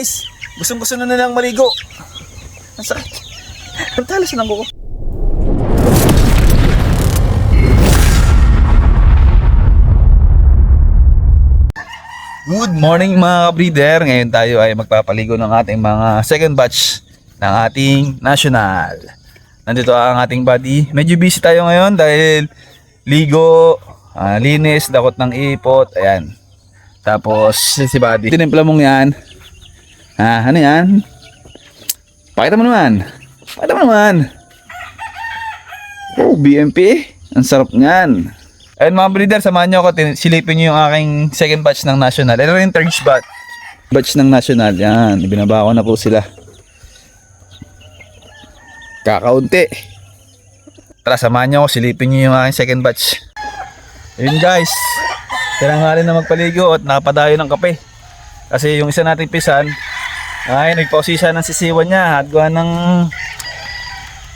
guys, gusto na nilang maligo. Ang sakit. Ang talas ng kuko. Good morning mga breeder. Ngayon tayo ay magpapaligo ng ating mga second batch ng ating national. Nandito ang ating buddy. Medyo busy tayo ngayon dahil ligo, linis, dakot ng ipot. Ayan. Tapos si buddy. Tinimpla mong yan. Ano yan? Pakita mo naman. Oh, BMP. Ang sarap niyan. Ayun mga breeder, samahan nyo ako. Silipin nyo yung aking second batch ng national. Ito yung third batch ng national. Yan, ibinaba ko na po sila. Kakaunti. Tara, samahan nyo ako. Silipin nyo yung aking second batch. Ayun guys, kailangan na magpaligo at napadayo ng kape. Kasi yung isa nating pisan, ay nagpausi siya ng sisiwan niya. At gawa ng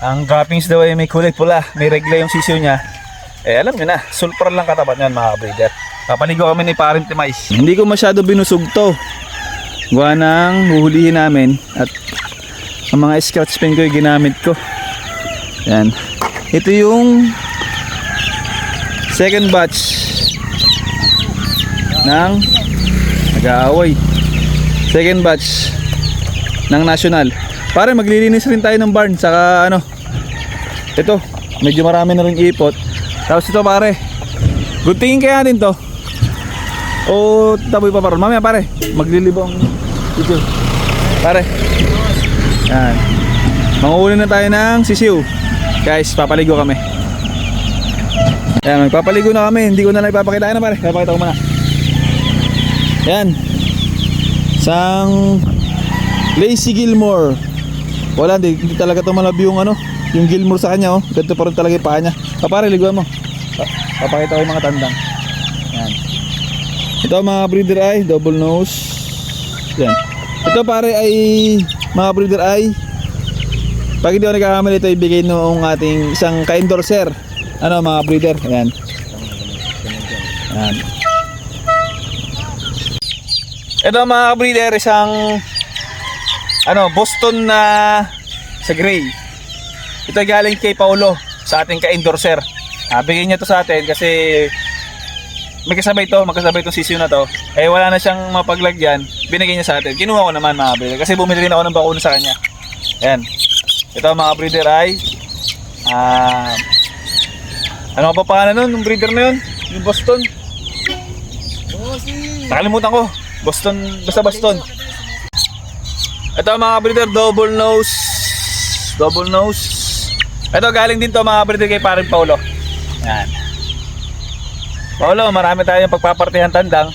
ang droppings daw ay may kulay pula. May regla yung sisiw niya. Eh alam nyo na, sulfur lang katapat nyan mga breeder. Papaligo kami ni Parent Mais. Hindi ko masyado binusog to. Gawa ng huhulihin namin. At ang mga scratch pen ko yung ginamit ko. Yan. Ito yung second batch ng nag-aaway. Second batch ng national. Para maglilinis rin tayo ng barn. Saka ano, ito, medyo marami na rin ipot. Tapos ito pare, good tingin kaya natin to. O taboy pa paron. Mamaya pare, maglilibong ito. Pare, yan. Manguhuli na tayo ng sisiw. Guys, papaligo kami. Yan, magpapaligo na kami. Hindi ko na lang ipapakita na pare. Papakita ko muna. Yan. Isang Lazy Gilmore. Wala, hindi talaga tumalab yung ano, yung Gilmore sa kanya, oh. Ganito pa rin talaga yung paa niya. Pare, liguan mo. Papakita ko yung mga tandang. Yan. Ito mga breeder ay double nose. Yan. Ito pare ay mga breeder ay, pag hindi ako nagkakamali, ito ibigay noong ating isang ka-endorser. Ano mga breeder? Yan. Yan. Ito mga breeder, isang ano, Boston na sa gray. Ito galing kay Paulo sa ating ka-endorser. Bigyan niya to sa atin kasi magkasabay itong sisiw na to. Eh wala na siyang mapaglagyan, binigay niya sa atin. Kinuha ko naman mga breeder kasi bumili rin ako ng bakuna sa kanya. Ayan. Ito mga breeder ay ano pa pangalan nun? Yung breeder na yun? Yung Boston? Nakalimutan ko. Boston, basta Boston. Ito mga breeder, double nose. Ito galing din to mga breeder kay Parent Paulo. Yan. Paulo, marami tayong pagpapartihan tandang.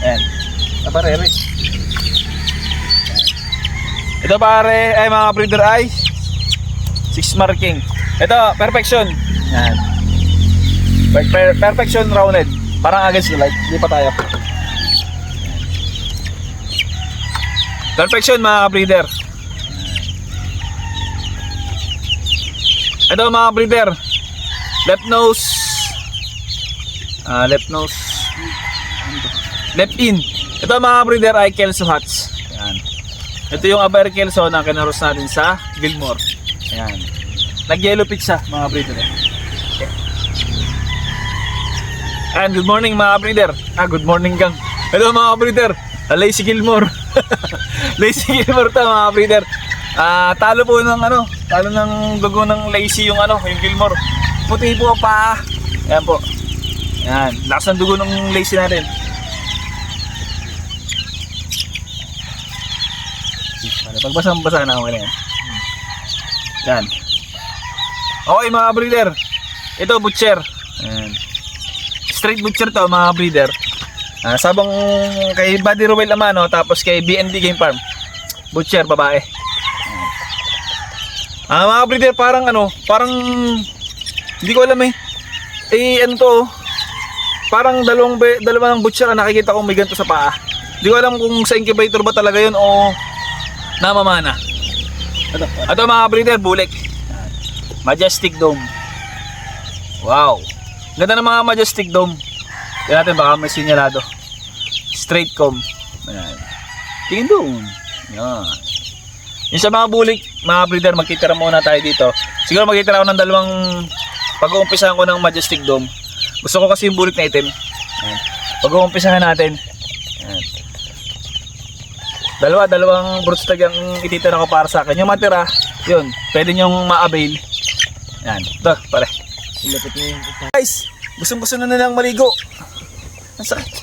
Ayan. Pare. Ito pare ay mga breeder ay 6 marking. Ito perfection. Yan. Perfection rounded. Parang against the light. Hindi pa tayo. Perfection mga breeder. Ito mga breeder, left nose, left in. Ito mga breeder ay Kelso Hats. Ayan. Ito yung Aber Kelso na kinaros natin sa Gilmore. Ayan. Nag-yellow pitch siya mga breeder. Okay. And good morning mga breeder. Good morning gang. Ito mga breeder, Lazy Gilmore. Lazy Gilmore to mga breeder. Talo po ng ano, talo ng dugo ng Lazy yung ano, yung Gilmore. Puti po pa. Ayan po. Ayan, lakas ng dugo ng Lazy natin. Pagbasa na ako na yan. Ayan. Okay mga breeder. Ito butcher. Ayan. Straight butcher to mga breeder. Sabang kay Buddy Ruel Amano, tapos kay BND Game Farm. Butcher babae. Mga breeder, parang hindi ko alam eh. Ano to? Parang dalawang butcher na nakikita kong may ganito sa paa. Hindi ko alam kung sa incubator ba talaga yun o namamana. Ito mga breeder, bulik. Majestic Dome. Wow. Ganda ng mga Majestic Dome. Tignan natin baka may sinyalado. Straight comb. Ayan. Tingin doon. Yan. Yung sa mga bulik, mga breeder, magkitira muna tayo dito. Siguro magkitira ako ng dalawang pag-uumpisahan ko ng Majestic Dome. Gusto ko kasi yung bulik na itim. Yan. Pag-uumpisahan natin. Yan. Dalawang broodstag ang ititira ko para sa akin. Yung matira, yun, pwede nyong ma-avail. Yan. Ito, pare. Guys, gustong-gusto na nilang maligo. Ang sakit.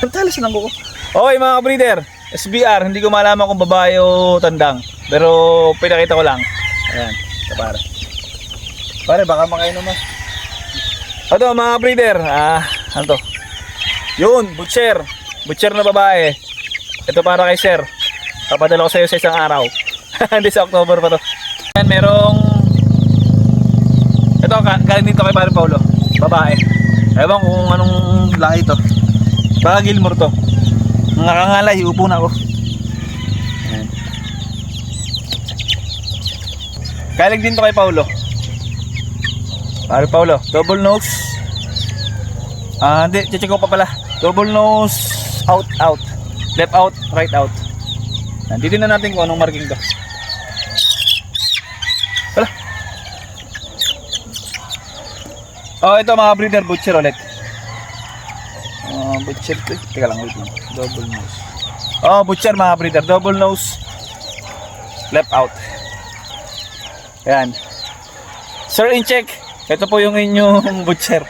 Ang talas ng kuko. Okay mga breeder, SBR, hindi ko malaman kung babae o tandang. Pero pinakita ko lang. Ayan, ito pare. Pare, baka makain naman. Ito mga breeder, ano to? Yun, butcher. Butcher na babae. Ito para kay sir. Papadala ko sa iyo sa isang araw. Hindi sa October pa to. Ayan, merong... Ito, galing dito kay pare Paulo. Babae. Ewan kung anong lahi to. Baka Gilmore to. Nakakangalay, upo na ako. Ayan. Galing din to kay Paulo. Pare Paulo, double nose. Hindi, check ko pa pala. Double nose, out, out. Left out, right out. Nandito na natin kung anong marking to. Wala. Oh, ito mga breeder, butcher ulit. Butcher to. Teka lang, wait lang. Double nose. Oh, butcher mga breeder, double nose. Left out. Ayan. Sir, in check. Ito po yung inyong butcher.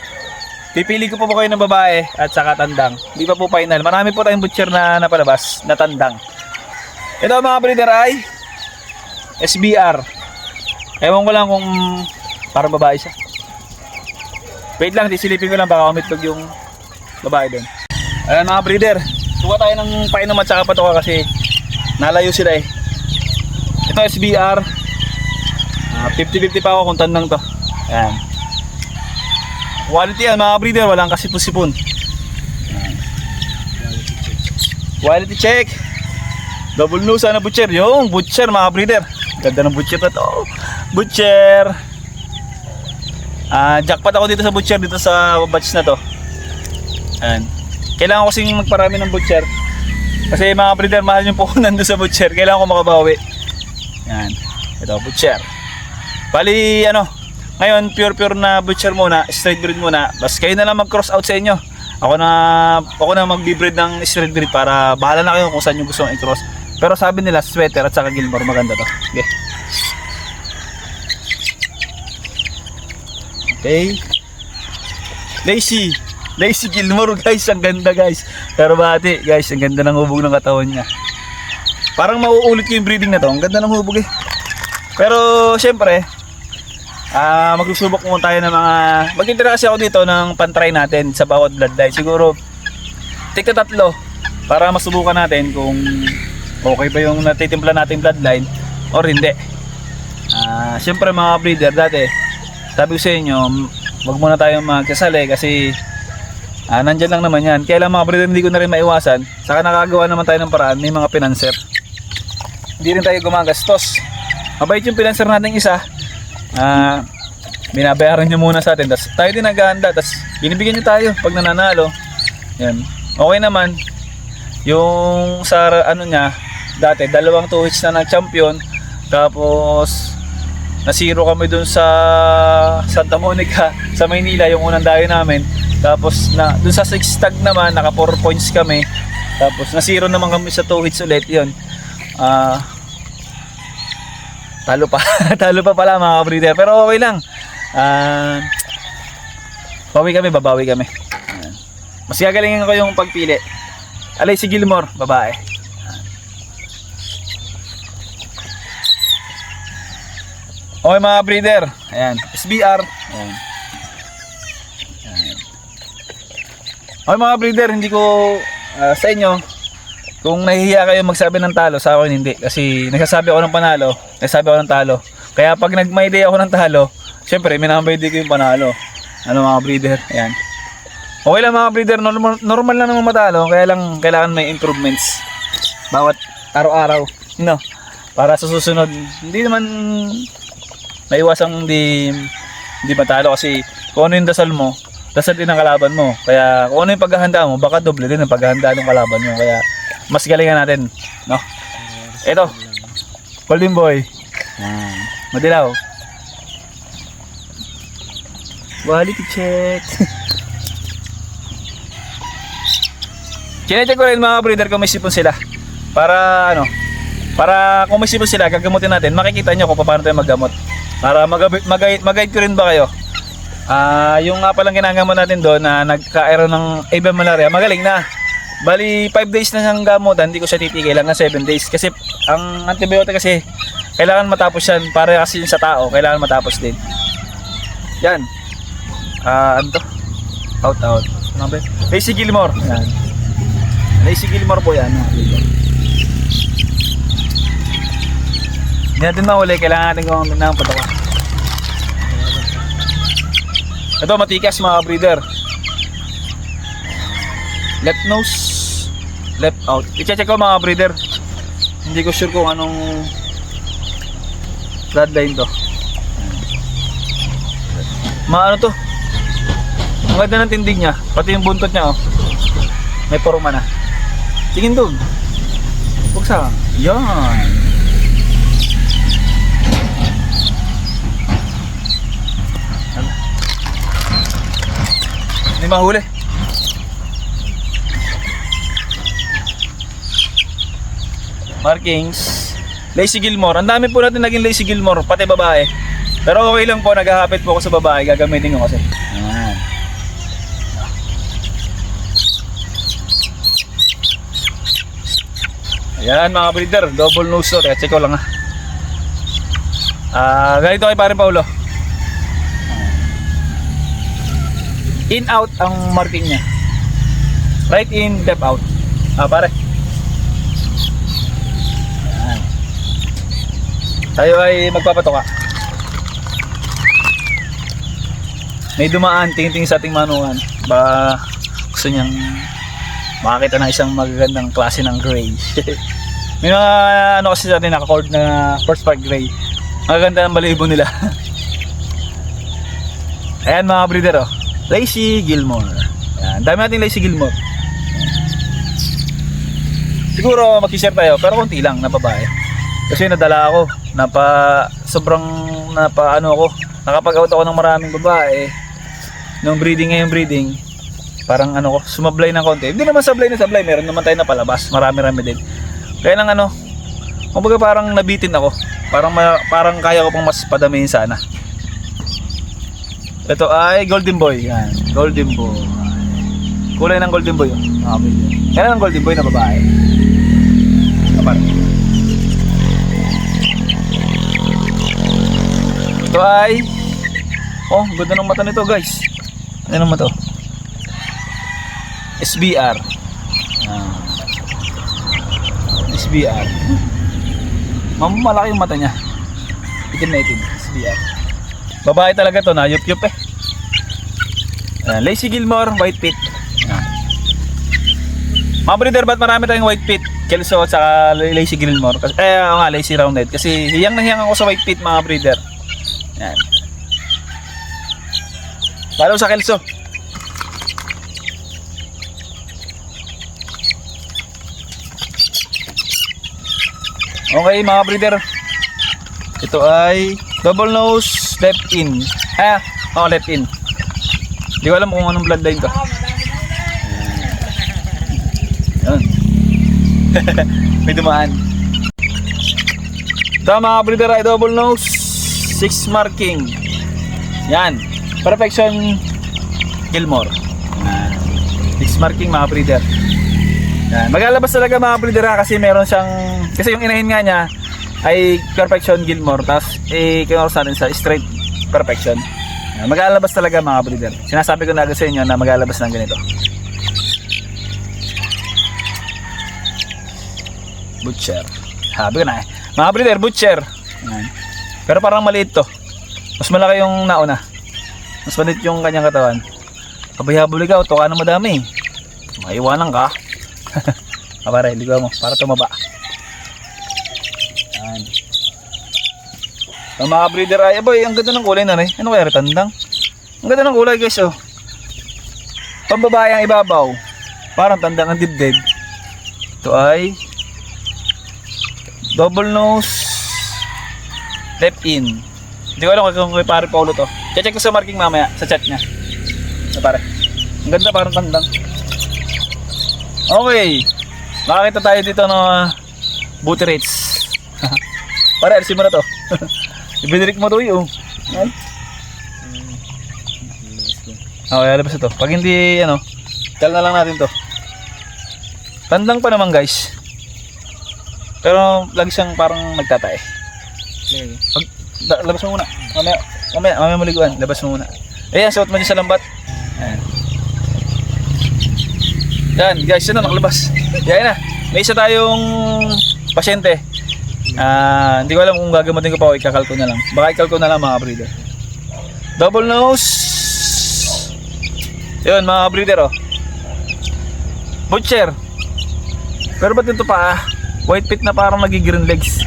Pipili ko po kayo ng babae at saka tandang. Hindi pa po final. Marami po tayong butcher na napalabas na tandang. Ito mga breeder ay SBR. Ewan ko lang kung parang babae siya. Wait lang, sisilipin ko lang baka umitlog yung babae doon. Ayan mga breeder, suka tayo ng painom at saka patuka kasi nalayo sila eh. Ito SBR. 50-50 pa ako kung tandang to. Ayan. Quality yan mga breeder, walang kasipon-sipon. Quality check. Double nose na butcher. Yung butcher mga breeder. Ganda ng butcher na to. Butcher. Jackpot ako dito sa butcher, dito sa batch na to. Ayan. Kailangan ko kasing magparami ng butcher. Kasi mga breeder, mahal yung puhunan doon sa butcher. Kailangan ko makabawi. Ayan. Ito, butcher. Bali, ngayon, pure na butcher muna, straight breed muna. Bas kayo na lang mag-cross out sa inyo. Ako na magbi-breed ng straight breed para bahala na kayo kung saan yung gusto i-cross. Pero sabi nila, sweater at saka Gilmore, maganda to. Okay. Okay. Lazy Gilmore guys, ang ganda guys. Pero bati guys, ang ganda ng hubog ng katawan niya. Parang mauulit ko yung breeding na to. Ang ganda ng hubog eh. Pero syempre, magsusubok muna tayo ng mga... Mag-intera kasi ako dito ng pantry natin sa bawat bloodline. Siguro, tika 3 para masubukan natin kung okay ba yung natitimpla natin bloodline or hindi. Siyempre mga breeder, dati sabi ko sa inyo, wag muna tayong magkasali kasi nandyan lang naman yan. Kaya lang mga breeder, hindi ko na rin maiwasan. Saka nakagawa naman tayo ng paraan, may mga pinanser. Hindi rin tayo gumagastos. Mabait yung pinanser natin isa. Binabayaran nyo muna sa atin, tas tayo din naghahanda, tas binibigyan nyo tayo pag nananalo. Yan. Okay naman. Yung sa niya, dati 2 2 hits na ng champion, tapos na-zero kami dun sa Santa Monica sa Maynila, yung unang dayo namin. Tapos dun sa 6 tag naman, naka 4 points kami. Tapos na-zero naman kami sa 2 hits ulit. Yun. Talo pa pala mga breeder, pero okay lang. Babawi kami. Mas gagalingin ko yung pagpili. Alay si Gilmore, babae. Okay mga breeder, ayan, SBR. Ayan. Okay mga breeder, hindi ko sa inyo, kung nahihiya kayo magsabi ng talo, sa akin hindi. Kasi nagsasabi ako ng panalo, nagsasabi ako ng talo. Kaya pag may idea ako ng talo, syempre minambay din ko yung panalo. Mga breeder, ayan. Okay lang mga breeder, normal lang naman matalo. Kaya lang kailangan may improvements bawat araw-araw, para sa susunod. Hindi naman naiwasang hindi matalo, kasi kung ano yung dasal mo, dasal din ang kalaban mo. Kaya kung ano yung paghahanda mo, baka doble din ang paghahanda ng kalaban mo. Kaya mas galingan natin, no? Ito, Golden Boy. Yan. Madilaw. Quality check. Chinecheck ko rin mga breeder kung may sipon sila. Para ano, para kung may sipon sila, gagamutin natin. Makikita nyo kung paano tayo maggamot. Para mag-guide ko rin ba kayo. Yung nga palang ginagamot natin doon na nagka-aero ng avian malaria, magaling na. Bali 5 days na siyang gamutan, hindi ko siya titigil hanggang 7 days. Kasi ang antibiotic kasi kailangan matapos yan. Para kasi sa tao, kailangan matapos din. Yan. Ano to? Out. Ano ba? Lazy Gilmore. Yan. Lazy Gilmore po yan. Hindi natin mahuli, kailangan natin gawin ng patoka. Ito matikas mga breeder. Left nose, left out. I-check ko mga breeder. Hindi ko sure kung anong bloodline to. Maano to? Ang ganda ng tindig niya, pati yung buntot niya oh. May porma na. Tingin doon. Buksa. Yan. Hindi mahuli. Markings. Lazy Gilmore. Ang dami po natin naging Lazy Gilmore, pati babae. Pero okay lang po, naghahapit po ako sa babae. Gagamitin ko kasi. Ayan. Ayan mga breeder, double nose to. Check ko lang ganito kay parin Paulo. In out ang marking niya. Right in, left out. Pare. Ayan. Tayo ay magpapatoka. May dumaan, tingin-tingin sa ating manuhan. Ba gusto niyang makakita na isang magagandang klase ng gray. May mga ano kasi sa atin naka-cord na first part gray. Magaganda ang balibo nila. Ayan mga breeder oh. Lazy Gilmore. Ayan, dami natin Lazy Gilmore. Siguro mag-share tayo pero konti lang na babae. Kasi nadala ako. Sobrang ako. Nakapag-out ako ng maraming babae. Nung breeding ngayong breeding. Parang ano ko, sumablay ng konti. Hindi naman sablay na sablay, meron naman tayo na palabas. Marami-rami din. Kaya lang ano, kumbaga parang nabitin ako. Parang kaya ko pang mas padamihin sana. Ito ay Golden Boy. Yan, Golden Boy. Kulay ng Golden Boy. Yan ang Golden Boy na babae. Kapar. Ito ay ganda ng mata nito guys. Ano naman to? SBR. SBR. Malaki yung mata niya. Itim na itim. SBR. Babae talaga to na yup-yup eh. Lazy Gilmore, white pit. Mga breeder, ba't marami tayong white pit? Kelso at saka Lazy Gilmore. Lazy Roundhead. Kasi hiyang na hiyang ako sa white pit mga breeder. Yan. Follow sa Kelso. Okay mga breeder. Ito ay double nose left in. Left in. Hindi ko alam kung anong bloodline to. Yan. May dumaan. Ito mga breeder ay double nose 6 marking. Yan. Perfection Gilmore. 6 marking mga breeder. Yan. Maglalabas talaga mga breeder kasi meron siyang, kasi yung inahin nga niya ay Perfection Gilmore, tapos kinorsa natin sa straight Perfection. Yan. Maglalabas talaga mga breeder. Sinasabi ko na agad sa inyo na maglalabas ng ganito. Butcher. Sabi ko na mga breeder, butcher. Yan. Pero parang maliit to. Mas malaki yung nauna. Mas maliit yung kanyang katawan. Kabayhabol ikaw, to ka na madami. Maiwanan ka. Pare, ligaw mo para tumaba. Yan. Ang mga breeder ay boy, ang ganda ng kulay na rin. Ano kaya tandang? Ang ganda ng kulay guys oh. Pambabae ang ibabaw. Parang tandang ang dibdib. Ito ay double nose left in. Hindi ko alam kung may pare Paulo to. Check ko sa marking mamaya sa chat niya. Pare. Ang ganda, parang tandang. Okay. Makakita tayo dito ng booty rates. Pare, alisin mo na to. Ibinirik mo to yun. Ay. Okay, alabas ito. Pag hindi, tal na lang natin to. Tandang pa naman, guys. Pero lagi siyang parang nagtatae. Labas mo muna. Mamaya maliguan. Labas mo muna. Ayan, suot mo dyan sa lambat. Ayan. Yan, guys, yun na, nakalabas. Yan na. May isa tayong pasyente. Hindi ko alam kung gagamatin ko pa o ikakalko na lang. Baka ikalko na lang, mga breeder. Double nose. Yun, mga breeder, oh. Butcher. Pero ba't ito pa, white pit na parang nag-green legs?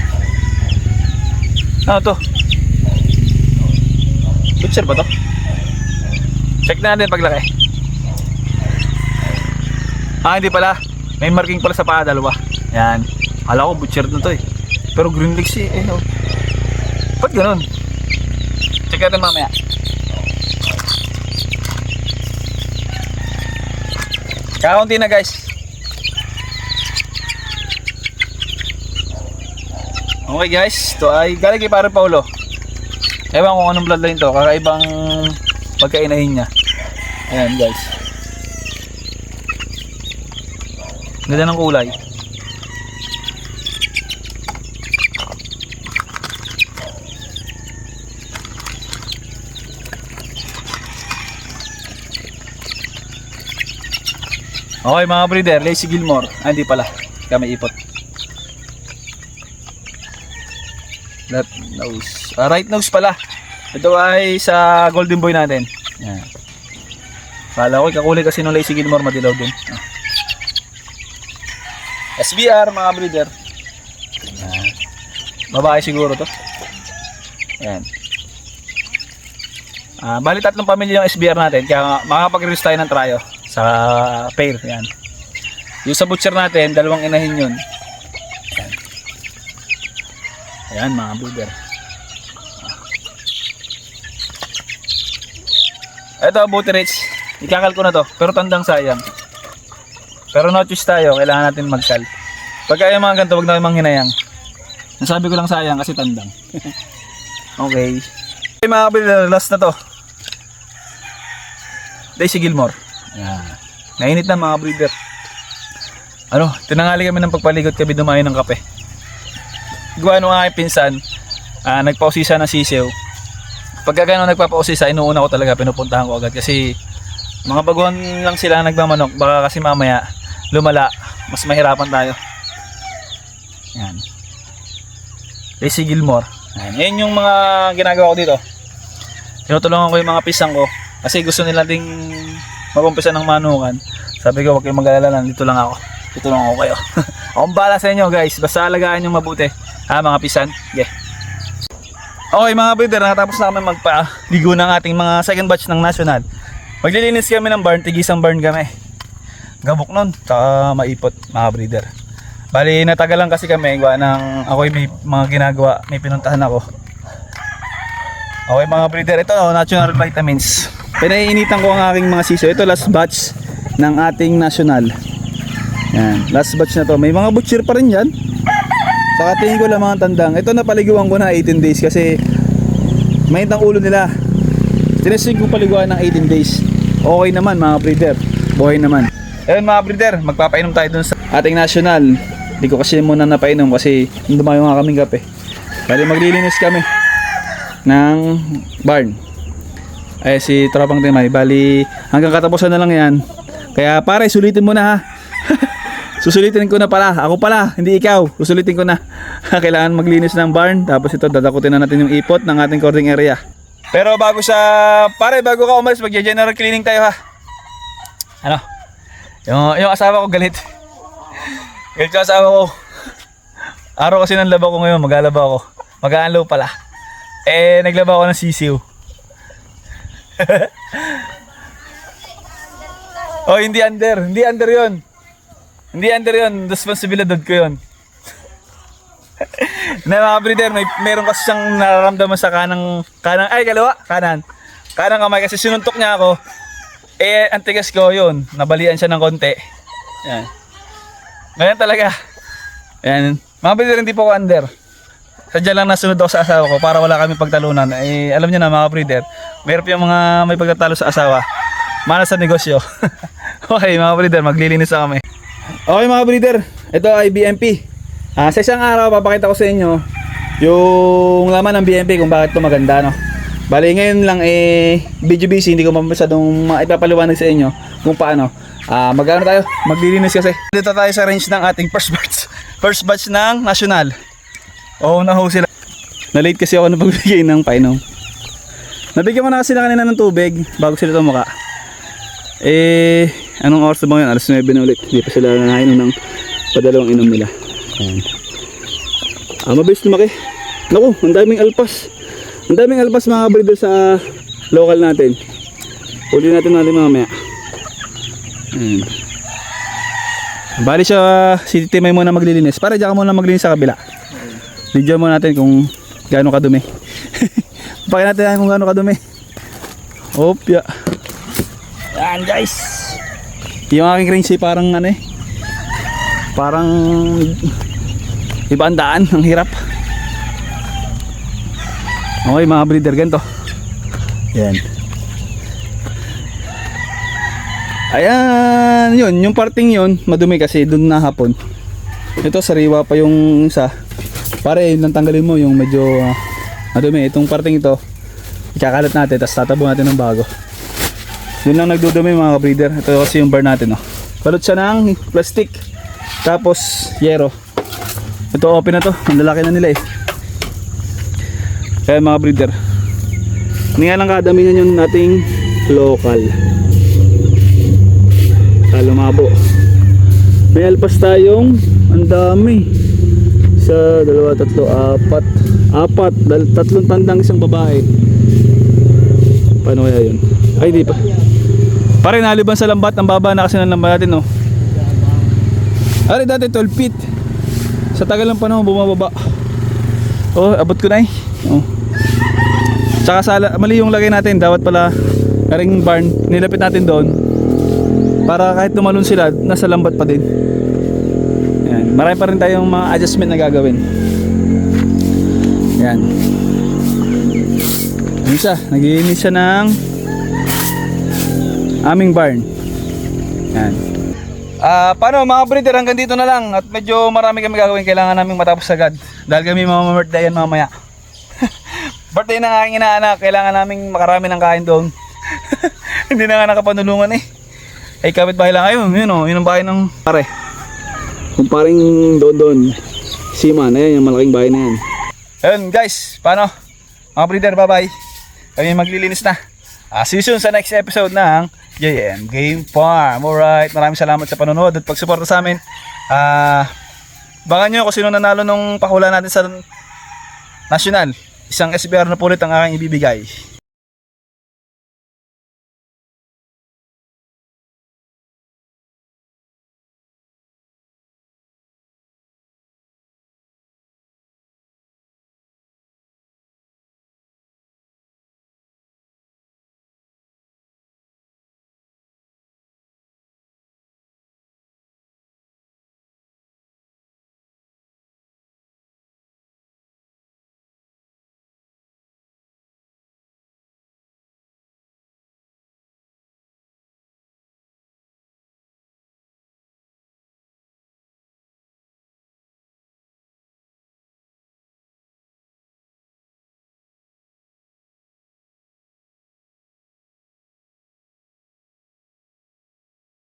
Ano to? Butcher ba to? Check na natin paglaki. Hindi pala. May marking pala sa paa, dalawa. Yan. Akala ko butcher na to eh. Pero green legs eh. Oh. Ba't ganun? Check natin mamaya. Kakaunti na, guys. Okay, guys. Ito ay galing kay pare Paulo. Ewan kung anong bloodline to. Kakaibang pagkainahin niya. Ayan, guys. Ganda ng kulay. Okay, mga breeder, Lazy Gilmore. Hindi pala. Kami ipot. Left nose. Right nose pala. Ito ay sa golden boy natin. Yan. Kala ko ikakulay kasi nung Lazy Gilmore madilaw din. SBR, mga breeder. Yan. Babae siguro to. Yan. Bali 3 pamilya yung SBR natin. Kaya makapag-release tayo ng tryo sa pair. Yan. Yung sa butcher natin, 2 inahin yun. Yan. Ayan, mga breeder. Ito, booty rates. Ikakal ko na to. Pero tandang sayang. Pero no choice tayo. Kailangan natin magkal. Pagka yung mga ganito, huwag na manghinayang. Nasabi ko lang sayang kasi tandang. Okay. Okay, mga breeder, last na to. Lazy Gilmore. Ayan. Nainit na, mga breeder. Tinangali kami ng pagpaligot, kami dumayo ng kape. Gawa nung aking pinsan, nagpausisa ng sisiw. Pagka gano'n nagpapausisa, inuuna ko talaga, pinupuntahan ko agad. Kasi mga baguhan lang sila nagmamanok. Baka kasi mamaya lumala, mas mahirapan tayo. Yan. Lazy Gilmore. Yan yung mga ginagawa ko dito. Tinutulungan ko yung mga pisang ko. Kasi gusto nila ding mag-umpisa ng manukan. Sabi ko, huwag kayong mag-alala lang, dito lang ako. Tutulungan ko kayo. Akong bahala sa inyo, guys. Basta alagaan nyo mabuti. Mga pisan. Okay. Okay, mga breeder, nakatapos na kami magpaligo ng ating mga second batch ng national. Maglilinis kami ng barn, tigisang barn kami. Gabok nun, saka maipot, mga breeder. Bali, natagal lang kasi kami, ako may mga ginagawa, may pinuntahan ako. Okay, mga breeder, ito natural vitamins. Pinaiinitan ko ang aking mga siso. Ito last batch ng ating national. Yan, last batch na to. May mga butcher pa rin yan. Saka tingin ko lang mga tandang. Ito napaliguan ko na 18 days kasi mainit ang ulo nila. Tinesting ko paliguan ng 18 days. Okay naman, mga breeder. Buhay naman. Ayun, mga breeder, magpapainom tayo dun sa ating national. Hindi ko kasi muna napainom kasi dumayo nga kaming kape. Bali maglilinis kami ng barn. Ay si Tropang Timay. Bali hanggang katapusan na lang yan. Kaya pare, sulitin mo na ha. Susulitin ko na pala. Ako pala, hindi ikaw. Susulitin ko na. Kailangan maglinis ng barn. Tapos ito, dadakutin na natin yung ipot ng ating cording area. Pero bago ka umalis, mag-general cleaning tayo ha. Yung asawa ko galit. Galit ko asawa ko. Araw kasi ng laba ko ngayon, maglalaba ako. Mag-aanlaw pala. Naglaba ako ng sisiw. Hindi under yun. Hindi under yun, responsibilidad ko yun. Na mga breeder, meron kasi siyang nararamdaman sa kanan kamay kasi sinuntok niya ako. Eh, ang tigas ko yun, nabalian siya ng konti. Yan. Ganyan talaga. Yan. Mga breeder, hindi po ako under. Sadya lang nasunod ako sa asawa ko para wala kami pagtalunan. Eh, alam niyo na mga breeder, mayroon yung mga may pagtatalo sa asawa. Mana sa negosyo. Okay mga breeder, maglilinis na kami. Okay mga breeder, ito ay BMP. Sa isang araw, papakita ko sa inyo yung laman ng BMP kung bakit ito maganda, no? Bali ngayon lang video busy, hindi ko masyadong maipapaliwanag sa inyo kung paano. Magano tayo? Maglilinis kasi. Dito tayo sa range ng ating first batch. First batch ng National. Oo, na ho sila. Na-late kasi ako na pagbigay ng painom. Nabigyan ko na kasi na kanina ng tubig bago sila tumuka. Anong oras na ba yun? Alas 9 na ulit. Hindi pa sila nainom ng padalawang inom nila. Ayan. Mabilis lumaki. Naku, ang daming alpas. Ang daming alpas mga breeder sa local natin. Uli natin mamaya. Ayan. Bali siya, si Timay muna maglilinis. Para dyan ka muna maglinis sa kabila. Video mo natin kung gaano kadumi. Pakita natin kung gaano kadumi. Opya. Yan guys. Yung aking range ay parang parang ibang daan, ang hirap. Okay mga breeder, ganito. Yan. Ayan, yun, yung parting yun, madumi kasi doon na hapon. Ito sariwa pa yung isa. Pare, yun lang tanggalin mo yung medyo madumi. Itong parting ito, ikakalat natin, tapos tatabo natin ng bago. Yun lang nagdudumi mga breeder. Ito kasi yung bar natin, oh. Balot siya ng plastic, tapos yero. Ito open na to, ang lalaki na nila eh. Kaya mga breeder, hindi nga lang kadamihan yung nating local. Lumabo. May alpas tayong ang dami. Isa, dalawa, tatlo, apat, tatlong tandang isang babae. Paano kaya yun? Ay di pa. Pare naliban sa lambat, ang baba na kasi ng lambat natin, no. Ari dati 12 feet. Sa tagal ng panahon bumababa. Oh, abot ko na eh. Oh. Saka mali yung lagay natin, dapat pala ring barn, nilapit natin doon. Para kahit tumalon sila, nasa lambat pa din. Yan. Marami pa rin tayong mga adjustment na gagawin. Yan. Ano siya? Naglinis siya ng aming barn. Yan. Paano mga breeder, hanggang dito na lang. At medyo marami kami gagawin. Kailangan naming matapos agad. Dahil kami mamambirthday yan mamaya. Birthday ng aking inaanak. Kailangan naming makarami ng kain doon. Hindi na nga nakapanulungan eh. Ay kapit bahay lang ayun, yun o, yun ang bahay ng pare. Kung paring doon, Siman, ayan yung malaking bahay na yan. Ayun guys, paano? Mga breeder, bye bye. Kami maglilinis na. See you soon sa next episode ng JM Game Farm. Alright, maraming salamat sa panonood at pagsuporta sa amin. Baka nyo kung sino nanalo nung pakula natin sa National. Isang SBR na pulit ang aking ibibigay.